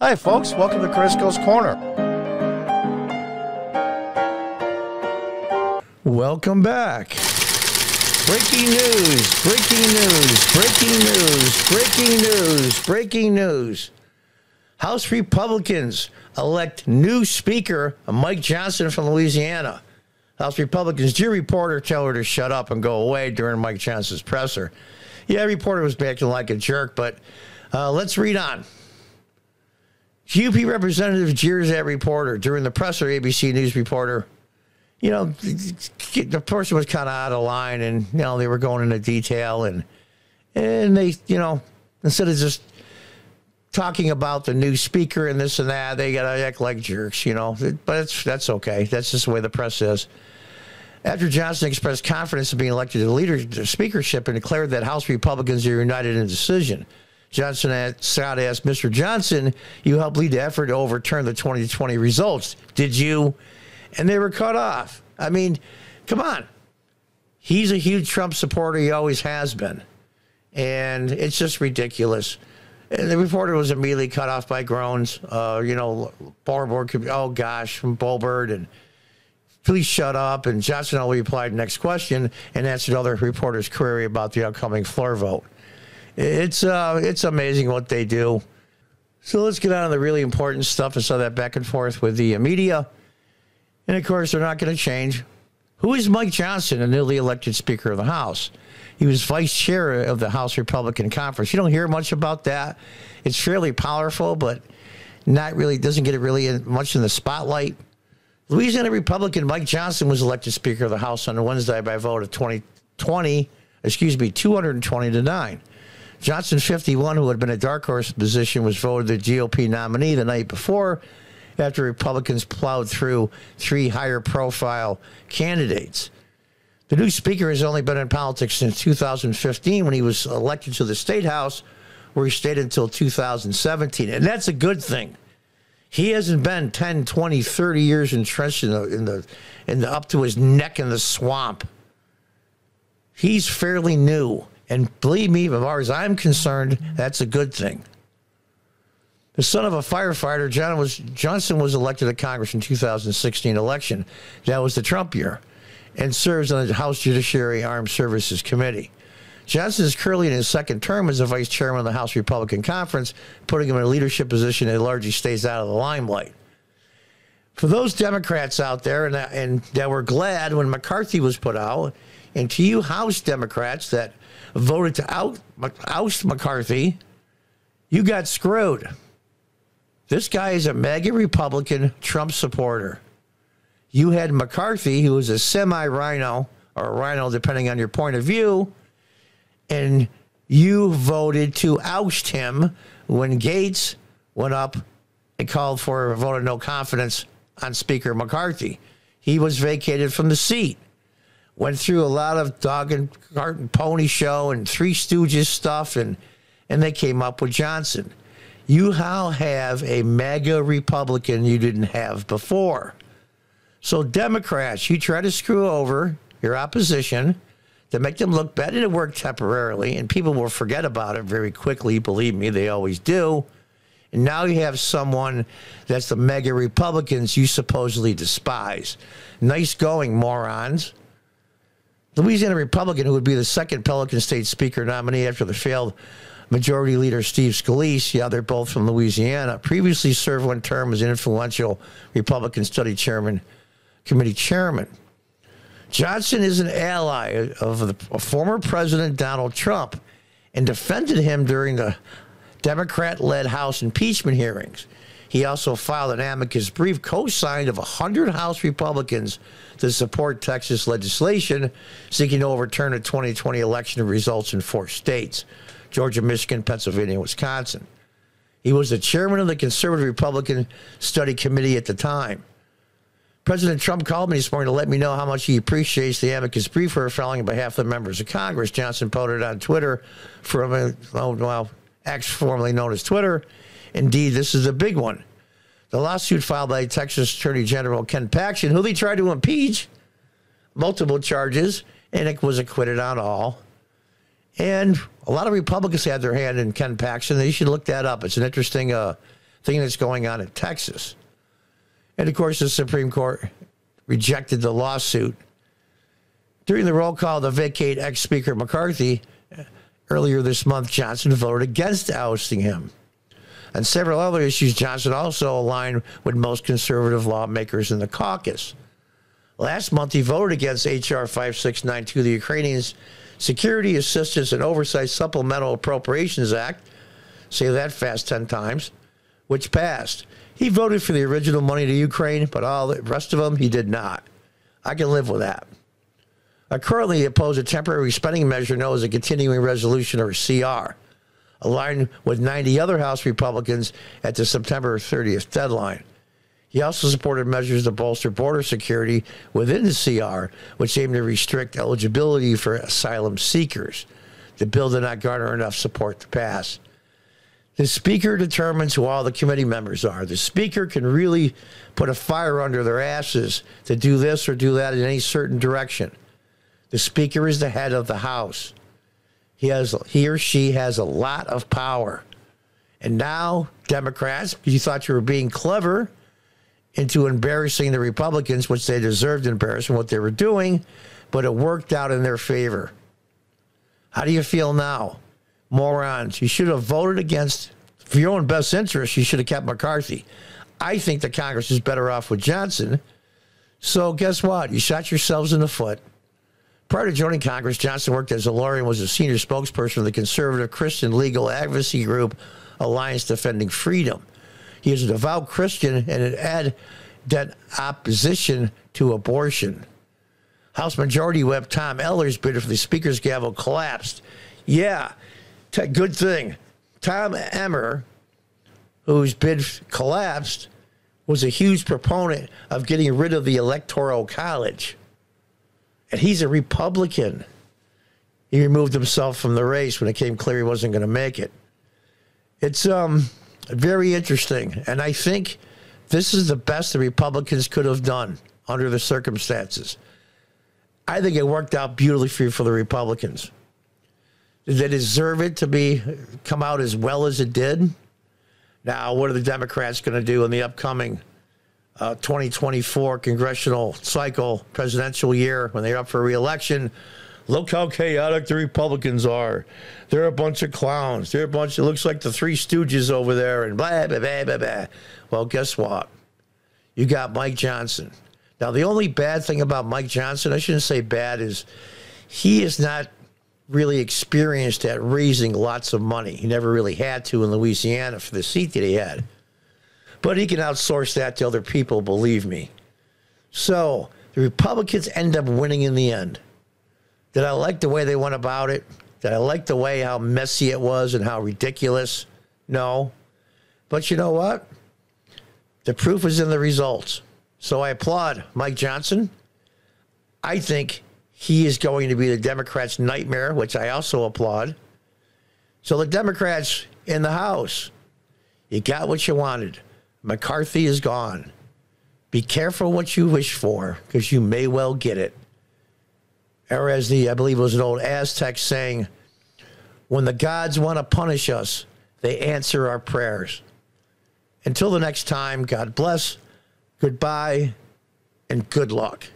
Hi, folks. Welcome to Crisco's Corner. Welcome back. Breaking news, breaking news, breaking news, breaking news, breaking news. House Republicans elect new Speaker Mike Johnson from Louisiana. House Republicans, dear reporter, tell her to shut up and go away during Mike Johnson's presser. Yeah, reporter was acting like a jerk, but let's read on. GOP representative jeers at reporter. During the presser, ABC News reporter, you know, the person was kind of out of line, and, you know, they were going into detail, and they, you know, instead of just talking about the new speaker and this and that, they got to act like jerks, you know. But that's okay. That's just the way the press is. After Johnson expressed confidence in being elected to the speakership and declared that House Republicans are united in the decision, Johnson asked Mr. Johnson, you helped lead the effort to overturn the 2020 results. Did you? And they were cut off. I mean, come on. He's a huge Trump supporter. He always has been. And it's just ridiculous. And the reporter was immediately cut off by groans. You know, Barbour could be, oh, gosh, from Bolbert, and please shut up. And Johnson only replied next question and answered other reporters' query about the upcoming floor vote. It's amazing what they do. So let's get on to the really important stuff instead of that back and forth with the media. And, of course, they're not going to change. Who is Mike Johnson, a newly elected Speaker of the House? He was vice chair of the House Republican Conference. You don't hear much about that. It's fairly powerful, but not really, doesn't get it really much in the spotlight. Louisiana Republican Mike Johnson was elected Speaker of the House on Wednesday by a vote of 220 to 9. Johnson, 51, who had been a dark horse position, was voted the GOP nominee the night before after Republicans plowed through three higher-profile candidates. The new speaker has only been in politics since 2015 when he was elected to the State House, where he stayed until 2017. And that's a good thing. He hasn't been 10, 20, 30 years entrenched in the up to his neck in the swamp. He's fairly new. And believe me, as far as I'm concerned, that's a good thing. The son of a firefighter, Johnson was elected to Congress in 2016 election. That was the Trump year, and serves on the House Judiciary Armed Services Committee. Johnson is currently in his second term as the vice chairman of the House Republican Conference, putting him in a leadership position that largely stays out of the limelight. For those Democrats out there and that were glad when McCarthy was put out, and to you House Democrats that voted to oust McCarthy, you got screwed. This guy is a MAGA Republican Trump supporter. You had McCarthy, who was a semi-rhino, or a rhino depending on your point of view, and you voted to oust him when Gates went up and called for a vote of no confidence on Speaker McCarthy. He was vacated from the seat. Went through a lot of dog and cart and pony show and Three Stooges stuff, and they came up with Johnson. You now have a MAGA Republican you didn't have before. So Democrats, you try to screw over your opposition to make them look bad, and it worked temporarily, and people will forget about it very quickly. Believe me, they always do. And now you have someone that's the MAGA Republicans you supposedly despise. Nice going, morons. Louisiana Republican, who would be the second Pelican State Speaker nominee after the failed Majority Leader Steve Scalise, yeah, they're both from Louisiana, previously served one term as an influential Republican Study Committee chairman. Johnson is an ally of former President Donald Trump and defended him during the Democrat-led House impeachment hearings. He also filed an amicus brief co-signed of 100 House Republicans to support Texas legislation seeking to overturn the 2020 election results in 4 states: Georgia, Michigan, Pennsylvania, Wisconsin. He was the chairman of the Conservative Republican Study Committee at the time. President Trump called me this morning to let me know how much he appreciates the amicus brief we're filing on behalf of the members of Congress. Johnson posted on Twitter from, X, formerly known as Twitter. Indeed, this is a big one. The lawsuit filed by Texas Attorney General Ken Paxton, who they tried to impeach, multiple charges, and it was acquitted on all. And a lot of Republicans had their hand in Ken Paxton. You should look that up. It's an interesting thing that's going on in Texas. And, of course, the Supreme Court rejected the lawsuit. During the roll call to vacate ex-Speaker McCarthy, earlier this month, Johnson voted against ousting him. On several other issues, Johnson also aligned with most conservative lawmakers in the caucus. Last month, he voted against H.R. 5692, the Ukrainians Security Assistance and Oversight Supplemental Appropriations Act, say that fast 10 times, which passed. He voted for the original money to Ukraine, but all the rest of them, he did not. I can live with that. Currently, he opposed a temporary spending measure known as a continuing resolution, or CR, aligned with 90 other House Republicans at the September 30th deadline. He also supported measures to bolster border security within the CR, which aimed to restrict eligibility for asylum seekers. The bill did not garner enough support to pass. The Speaker determines who all the committee members are. The Speaker can really put a fire under their asses to do this or do that in any certain direction. The Speaker is the head of the House. He or she has a lot of power. And now, Democrats, you thought you were being clever into embarrassing the Republicans, which they deserved embarrassing what they were doing, but it worked out in their favor. How do you feel now? Morons. You should have voted against, for your own best interest, you should have kept McCarthy. I think the Congress is better off with Johnson. So guess what? You shot yourselves in the foot. Prior to joining Congress, Johnson worked as a lawyer and was a senior spokesperson of the conservative Christian legal advocacy group Alliance Defending Freedom. He is a devout Christian and an adept opposition to abortion. House Majority Whip Tom Eller's bid for the Speaker's gavel collapsed. Yeah, good thing. Tom Emmer, whose bid collapsed, was a huge proponent of getting rid of the Electoral College. And he's a Republican. He removed himself from the race when it came clear he wasn't going to make it. It's very interesting. And I think this is the best the Republicans could have done under the circumstances. I think it worked out beautifully for the Republicans. Did they deserve it to come out as well as it did? Now, what are the Democrats going to do in the upcoming 2024 congressional cycle, presidential year, when they're up for re-election? Look how chaotic the Republicans are. They're a bunch of clowns. They're a bunch, it looks like the Three Stooges over there, and blah, blah, blah, blah, blah. Well, guess what? You got Mike Johnson. Now, the only bad thing about Mike Johnson, I shouldn't say bad, is he is not really experienced at raising lots of money. He never really had to in Louisiana for the seat that he had. But he can outsource that to other people, believe me. So the Republicans end up winning in the end. Did I like the way they went about it? Did I like the way how messy it was and how ridiculous? No. But you know what? The proof is in the results. So I applaud Mike Johnson. I think he is going to be the Democrats' nightmare, which I also applaud. So the Democrats in the House, you got what you wanted. McCarthy is gone. Be careful what you wish for, because you may well get it. Or as I believe it was an old Aztec saying, when the gods want to punish us, they answer our prayers. Until the next time, God bless, goodbye, and good luck.